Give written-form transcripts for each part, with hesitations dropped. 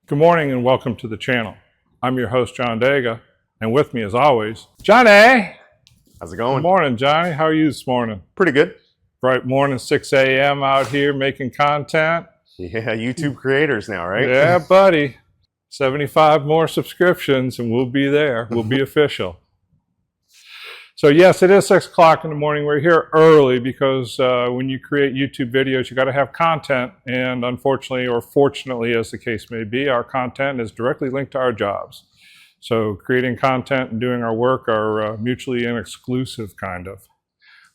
Good morning and welcome to the channel. I'm your host, John Daga, and with me as always, Johnny! How's it Good going? morning, Johnny. How are you this morning? Pretty good. Bright morning, 6 a.m. out here making content. Yeah, YouTube creators now, right? Yeah, buddy. 75 more subscriptions and we'll be there. We'll be official. So yes, it is 6 o'clock in the morning. We're here early because when you create YouTube videos, you got to have content. And unfortunately, or fortunately, as the case may be, our content is directly linked to our jobs. So creating content and doing our work are mutually inexclusive, kind of.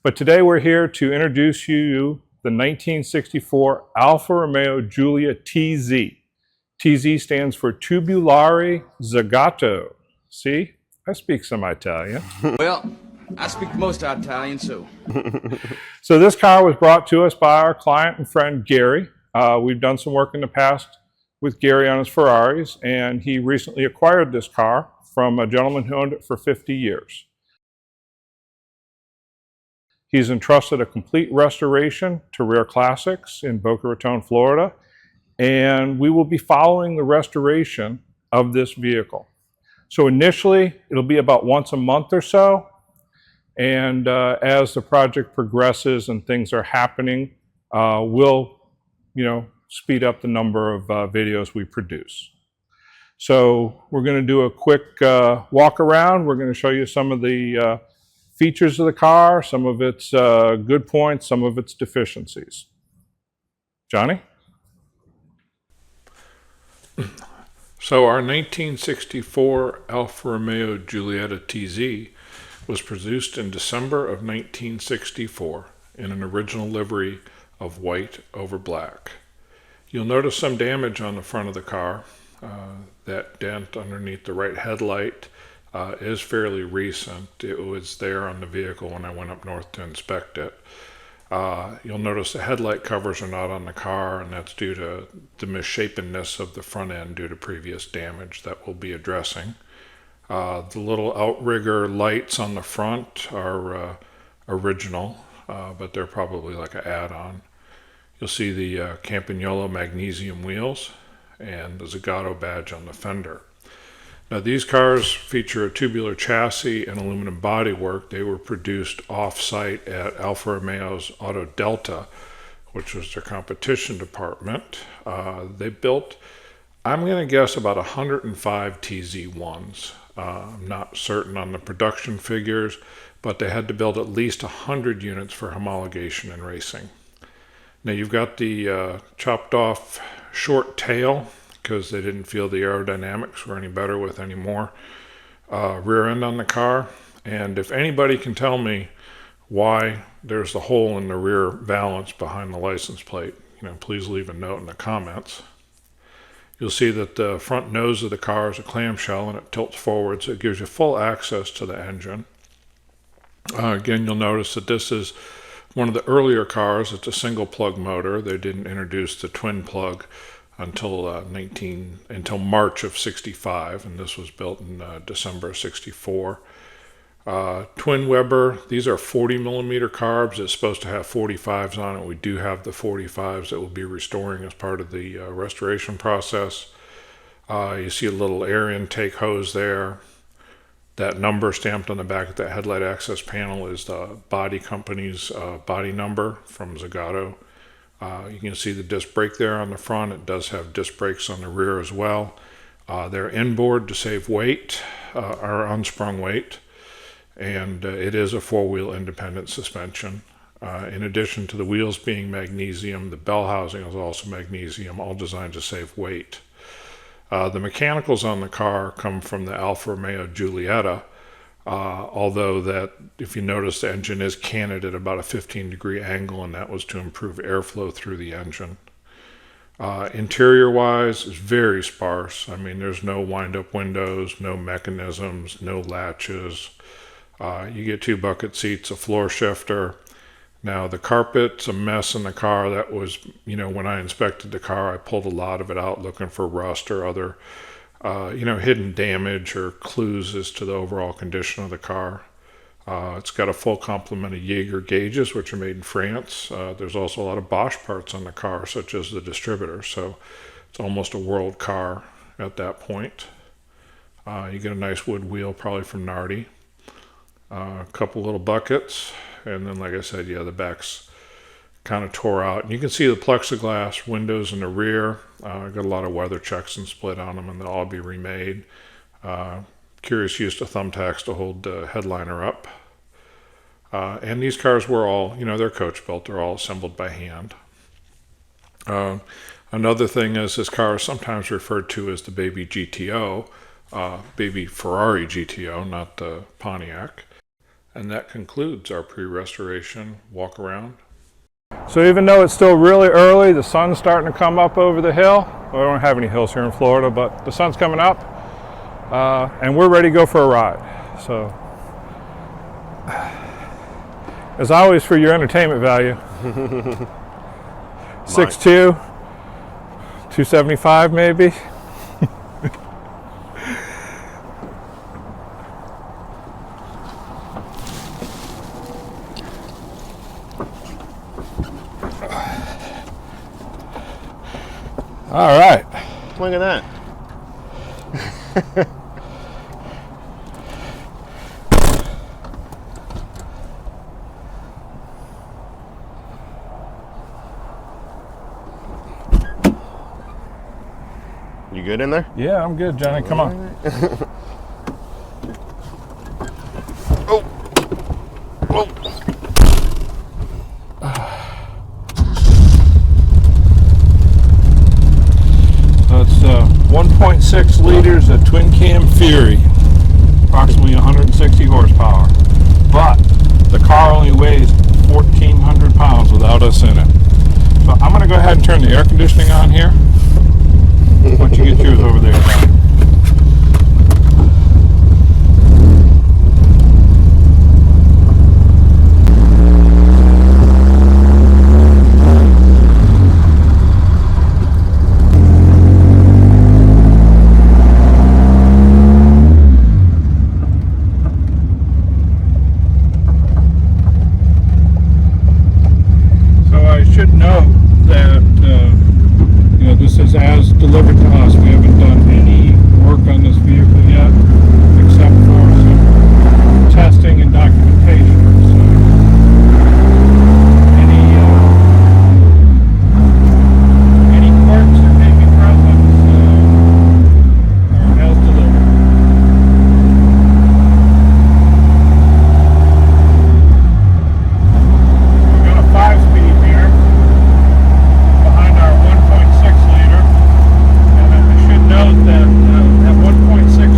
But today we're here to introduce you the 1964 Alfa Romeo Giulia TZ. TZ stands for Tubulare Zagato. See, I speak some Italian. Well, I speak most Italian, so. So this car was brought to us by our client and friend, Gary. We've done some work in the past with Gary on his Ferraris, and he recently acquired this car from a gentleman who owned it for 50 years. He's entrusted a complete restoration to Rare Classics in Boca Raton, Florida, and we will be following the restoration of this vehicle. So initially, it'll be about once a month or so. And as the project progresses and things are happening, we'll, speed up the number of videos we produce. So we're going to do a quick walk around. We're going to show you some of the features of the car, some of its good points, some of its deficiencies. Johnny? So our 1964 Alfa Romeo Giulia TZ was produced in December of 1964 in an original livery of white over black. You'll notice some damage on the front of the car. That dent underneath the right headlight is fairly recent. It was there on the vehicle when I went up north to inspect it. You'll notice the headlight covers are not on the car, and that's due to the misshapenness of the front end due to previous damage that we'll be addressing. The little outrigger lights on the front are original, but they're probably like an add-on. You'll see the Campagnolo magnesium wheels and the Zagato badge on the fender. Now these cars feature a tubular chassis and aluminum bodywork. They were produced off-site at Alfa Romeo's Auto Delta, which was their competition department. They built, I'm going to guess, about 105 TZ1s. I'm not certain on the production figures, but they had to build at least 100 units for homologation and racing. Now you've got the chopped off short tail because they didn't feel the aerodynamics were any better with any more rear end on the car. And if anybody can tell me why there's the hole in the rear valance behind the license plate, please leave a note in the comments. You'll see that the front nose of the car is a clamshell and it tilts forward, so it gives you full access to the engine. Again, you'll notice that this is one of the earlier cars. It's a single plug motor. They didn't introduce the twin plug until March of 65, and this was built in December of 64. Twin Weber, these are 40 millimeter carbs. It's supposed to have 45s on it. We do have the 45s that we'll be restoring as part of the restoration process. You see a little air intake hose there. That number stamped on the back of that headlight access panel is the body company's body number from Zagato. You can see the disc brake there on the front. It does have disc brakes on the rear as well. They're inboard to save weight, or unsprung weight. And it is a four-wheel independent suspension. In addition to the wheels being magnesium, the bell housing is also magnesium, all designed to save weight. The mechanicals on the car come from the Alfa Romeo Giulietta, although that, if you notice, the engine is canted at about a 15-degree angle, and that was to improve airflow through the engine. Interior-wise, it's very sparse. I mean, there's no wind-up windows, no mechanisms, no latches. You get 2 bucket seats, a floor shifter. Now the carpet's a mess in the car. That was, when I inspected the car, I pulled a lot of it out looking for rust or other, hidden damage or clues as to the overall condition of the car. It's got a full complement of Jaeger gauges, which are made in France. There's also a lot of Bosch parts on the car, such as the distributor. So it's almost a world car. at that point. You get a nice wood wheel, probably from Nardi. A couple little buckets, and then, like I said, yeah, the back's kind of tore out. And you can see the plexiglass windows in the rear. Got a lot of weather checks and split on them, and they'll all be remade. Curious used to thumbtacks to hold the headliner up. And these cars were all, they're coach built. They're all assembled by hand. Another thing is this car is sometimes referred to as the baby GTO, baby Ferrari GTO, not the Pontiac. And that concludes our pre-restoration walk around. So even though it's still really early, the sun's starting to come up over the hill. Well, we don't have any hills here in Florida, but the sun's coming up, and we're ready to go for a ride. So, as always, for your entertainment value, 6'2", 275 maybe. All right. Look at that. You good in there? Yeah, I'm good, Johnny. Come on. Oh. Oh. That's 1.6 liters of twin cam Fury, approximately 160 horsepower. But the car only weighs 1,400 pounds without us in it. So I'm going to go ahead and turn the air conditioning on here. Why don't you get yours over there, Johnny? Should note that this is as delivered to us. We haven't done any work on this vehicle yet, except for some testing and documentation. So any quirks that may be present are as delivered. We've got a 5-speed here behind our 1.6 liter, and I should note that at 1.6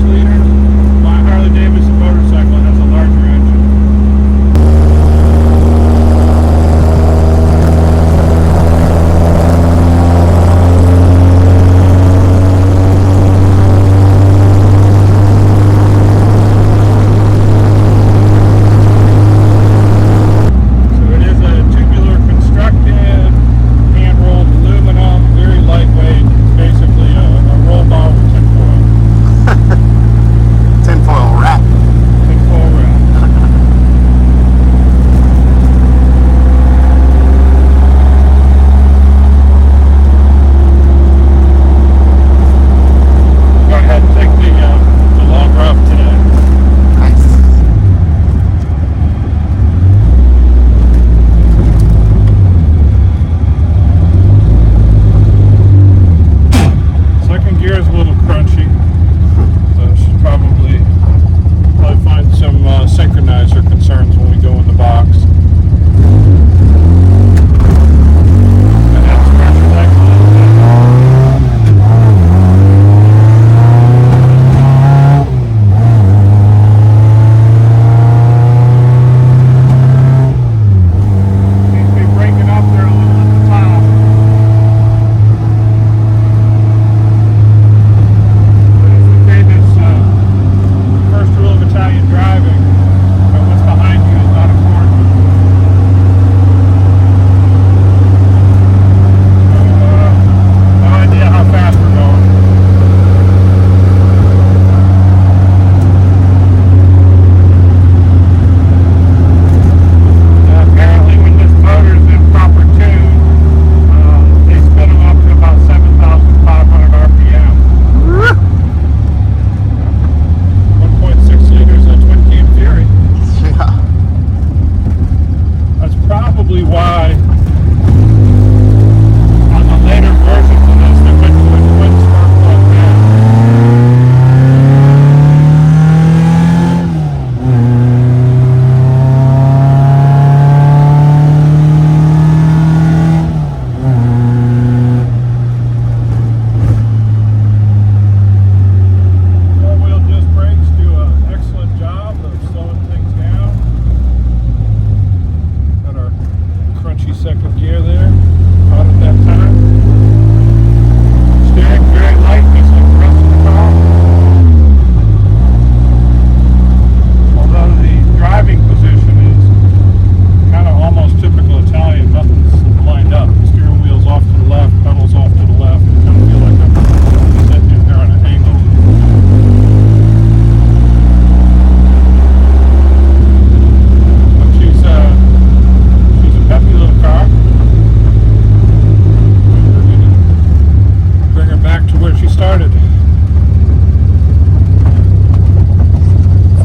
started.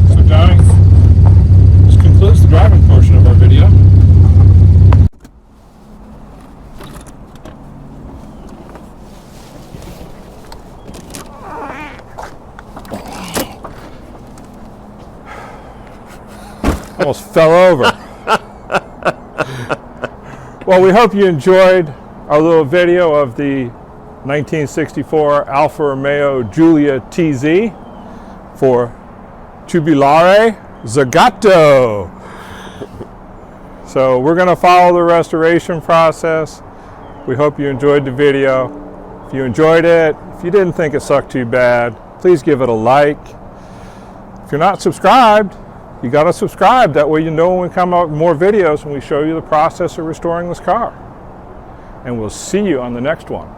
So Johnny, this concludes the driving portion of our video. Almost fell over. Well, we hope you enjoyed our little video of the 1964 Alfa Romeo Giulia TZ for Jubilare Zagato. So we're going to follow the restoration process. We hope you enjoyed the video. If you enjoyed it, if you didn't think it sucked too bad, please give it a like. If you're not subscribed, you got to subscribe. That way you know when we come out with more videos and we show you the process of restoring this car. And we'll see you on the next one.